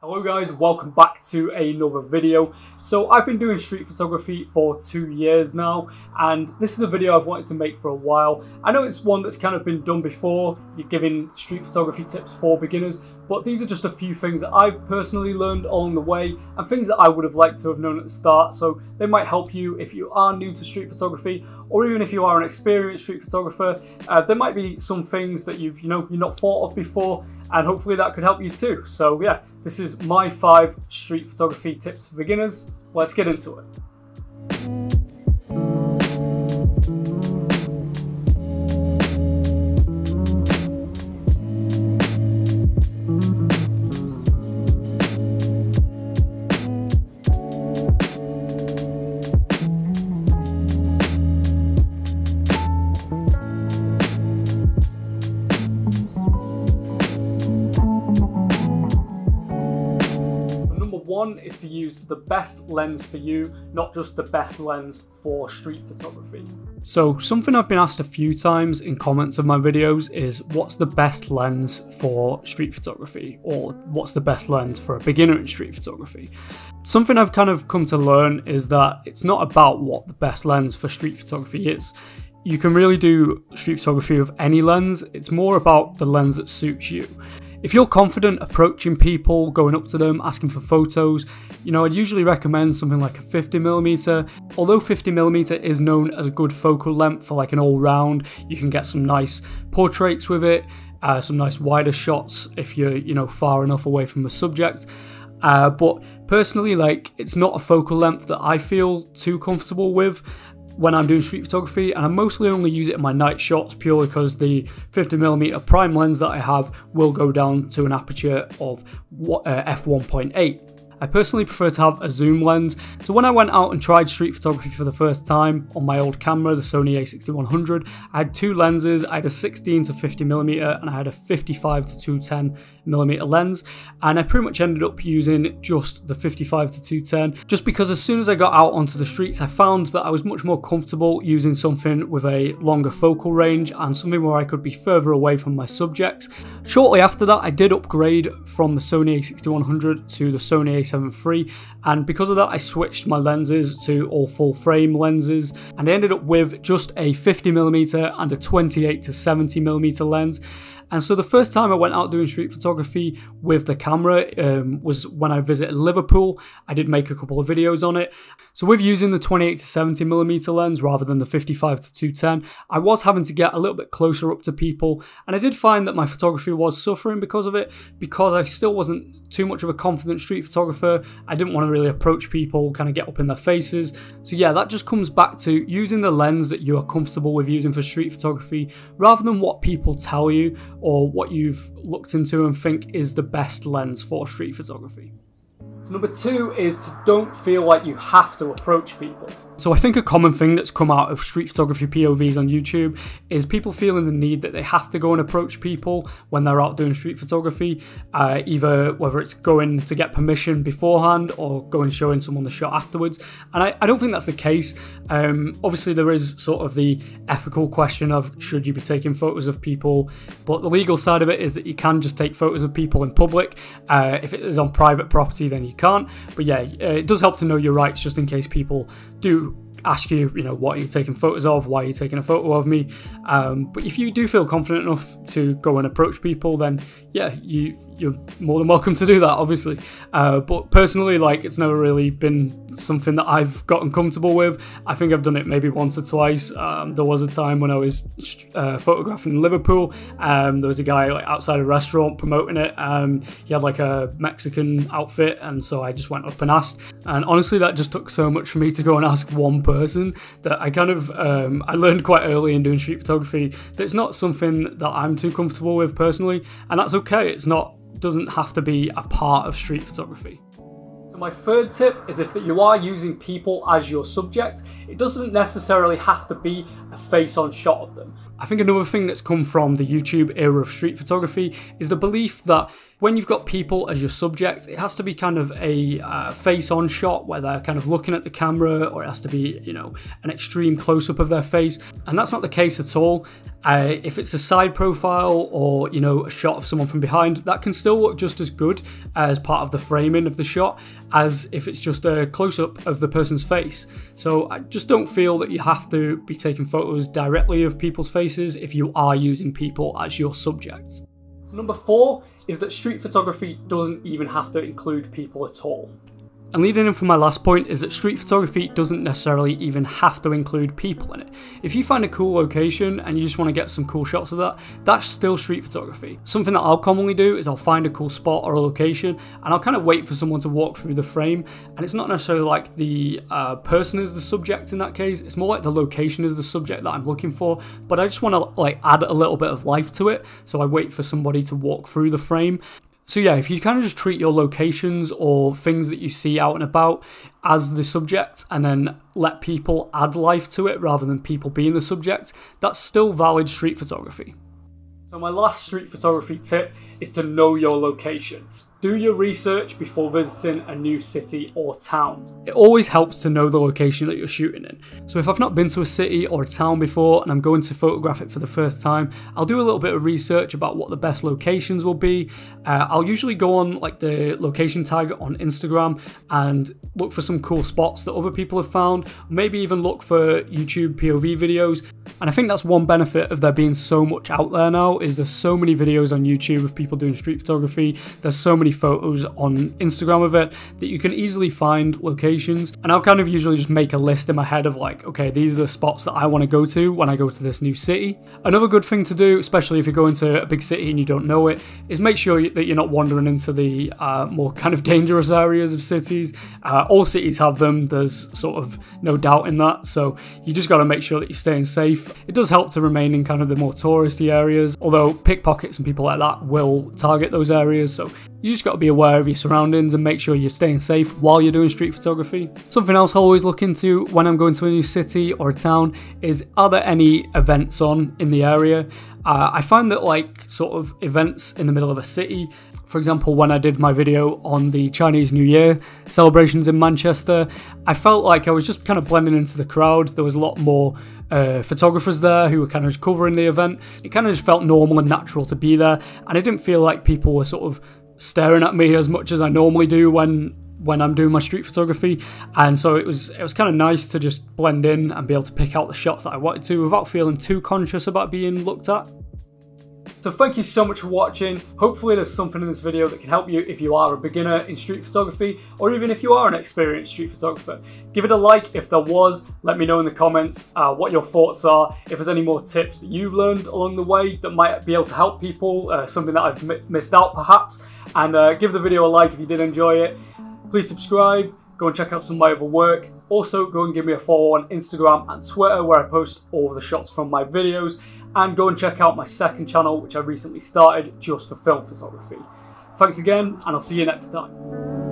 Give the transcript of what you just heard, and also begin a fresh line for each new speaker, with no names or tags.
Hello guys, welcome back to another video. So I've been doing street photography for 2 years now, and this is a video I've wanted to make for a while. I know it's one that's kind of been done before, you're giving street photography tips for beginners, but these are just a few things that I've personally learned along the way and things that I would have liked to have known at the start, so they might help you if you are new to street photography, or even if you are an experienced street photographer. There might be some things that you've not thought of before, and hopefully that could help you too. So yeah, this is my 5 street photography tips for beginners. Let's get into it. One is to use the best lens for you, not just the best lens for street photography. So something I've been asked a few times in comments of my videos is what's the best lens for street photography, or what's the best lens for a beginner in street photography. Something I've kind of come to learn is that it's not about what the best lens for street photography is. You can really do street photography with any lens, it's more about the lens that suits you. If you're confident approaching people, going up to them, asking for photos, I'd usually recommend something like a 50mm. Although 50mm is known as a good focal length for like an all-round, you can get some nice portraits with it, some nice wider shots if you're far enough away from the subject. But personally, it's not a focal length that I feel too comfortable with when I'm doing street photography, and I mostly only use it in my night shots purely because the 50mm prime lens that I have will go down to an aperture of f1.8. I personally prefer to have a zoom lens, so when I went out and tried street photography for the first time on my old camera, the Sony a6100, I had 2 lenses. I had a 16 to 50mm and I had a 55 to 210mm lens, and I pretty much ended up using just the 55 to 210 just because as soon as I got out onto the streets I found that I was much more comfortable using something with a longer focal range and something where I could be further away from my subjects. Shortly after that I did upgrade from the Sony a6100 to the Sony a7 III, and because of that I switched my lenses to all full frame lenses, and I ended up with just a 50mm and a 28 to 70mm lens. And so the first time I went out doing street photography with the camera was when I visited Liverpool. I did make a couple of videos on it. So with using the 28 to 70mm lens rather than the 55 to 210, I was having to get a little bit closer up to people, and I did find that my photography was suffering because of it, because I still wasn't too much of a confident street photographer. I didn't want to really approach people, kind of get up in their faces. So yeah, that just comes back to using the lens that you are comfortable with using for street photography rather than what people tell you or what you've looked into and think is the best lens for street photography. So number 2 is to don't feel like you have to approach people. So I think a common thing that's come out of street photography POVs on YouTube is people feeling the need that they have to go and approach people when they're out doing street photography, either whether it's going to get permission beforehand or going and showing someone the shot afterwards. And I don't think that's the case. Obviously there is sort of the ethical question of should you be taking photos of people, but the legal side of it is that you can just take photos of people in public. If it is on private property then you can't. But yeah, it does help to know your rights just in case people do ask you, what are you taking photos of, why are you taking a photo of me. But if you do feel confident enough to go and approach people, then yeah, you're more than welcome to do that, obviously. But personally, it's never really been something that I've gotten comfortable with. I think I've done it maybe once or twice. There was a time when I was photographing in Liverpool. There was a guy outside a restaurant promoting it. He had a Mexican outfit, and so I just went up and asked. And honestly, that just took so much for me to go and ask one person that I kind of I learned quite early in doing street photography that it's not something that I'm too comfortable with personally, and that's okay. Doesn't have to be a part of street photography. So my 3rd tip is if you are using people as your subject, it doesn't necessarily have to be a face-on shot of them. I think another thing that's come from the YouTube era of street photography is the belief that When you've got people as your subject, it has to be kind of a face-on shot where they're kind of looking at the camera, or it has to be, you know, an extreme close-up of their face. And that's not the case at all. If it's a side profile or, you know, a shot of someone from behind, that can still look just as good as part of the framing of the shot as if it's just a close-up of the person's face. So I just don't feel that you have to be taking photos directly of people's faces if you are using people as your subject. So number 4 is that street photography doesn't even have to include people at all. And leading in from my last point is that street photography doesn't necessarily even have to include people in it. If you find a cool location and you just want to get some cool shots of that, that's still street photography. Something that I'll commonly do is I'll find a cool spot or a location and I'll kind of wait for someone to walk through the frame. And it's not necessarily like the person is the subject in that case, it's more like the location is the subject that I'm looking for, but I just want to like add a little bit of life to it, so I wait for somebody to walk through the frame. So yeah, if you kind of just treat your locations or things that you see out and about as the subject and then let people add life to it rather than people being the subject, that's still valid street photography. So my last street photography tip is to know your location. Do your research before visiting a new city or town. It always helps to know the location that you're shooting in. So if I've not been to a city or a town before and I'm going to photograph it for the first time, I'll do a little bit of research about what the best locations will be. I'll usually go on like the location tag on Instagram and look for some cool spots that other people have found, maybe even look for YouTube POV videos. And I think that's one benefit of there being so much out there now, is there's so many videos on YouTube of people doing street photography. There's so many photos on Instagram of it that you can easily find locations. And I'll kind of usually just make a list in my head of like, okay, these are the spots that I want to go to when I go to this new city. Another good thing to do, especially if you're going to a big city and you don't know it, is make sure that you're not wandering into the more kind of dangerous areas of cities. All cities have them, there's sort of no doubt in that, so you just got to make sure that you're staying safe. It does help to remain in kind of the more touristy areas, although pickpockets and people like that will target those areas, so you just got to be aware of your surroundings and make sure you're staying safe while you're doing street photography. Something else I always look into when I'm going to a new city or a town is, are there any events on in the area? I find that like sort of events in the middle of a city, for example, when I did my video on the Chinese New Year celebrations in Manchester, I felt like I was just kind of blending into the crowd. There was a lot more photographers there who were kind of covering the event. It kind of just felt normal and natural to be there, and I didn't feel like people were sort of staring at me as much as I normally do when I'm doing my street photography. And so it was kind of nice to just blend in and be able to pick out the shots that I wanted to without feeling too conscious about being looked at. So thank you so much for watching. Hopefully there's something in this video that can help you if you are a beginner in street photography, or even if you are an experienced street photographer. Give it a like if there was. Let me know in the comments what your thoughts are, if there's any more tips that you've learned along the way that might be able to help people, something that I've missed out perhaps. And give the video a like if you did enjoy it. Please subscribe, go and check out some of my other work. Also go and give me a follow on Instagram and Twitter, where I post all of the shots from my videos. And go and check out my second channel, which I recently started just for film photography. Thanks again, and I'll see you next time.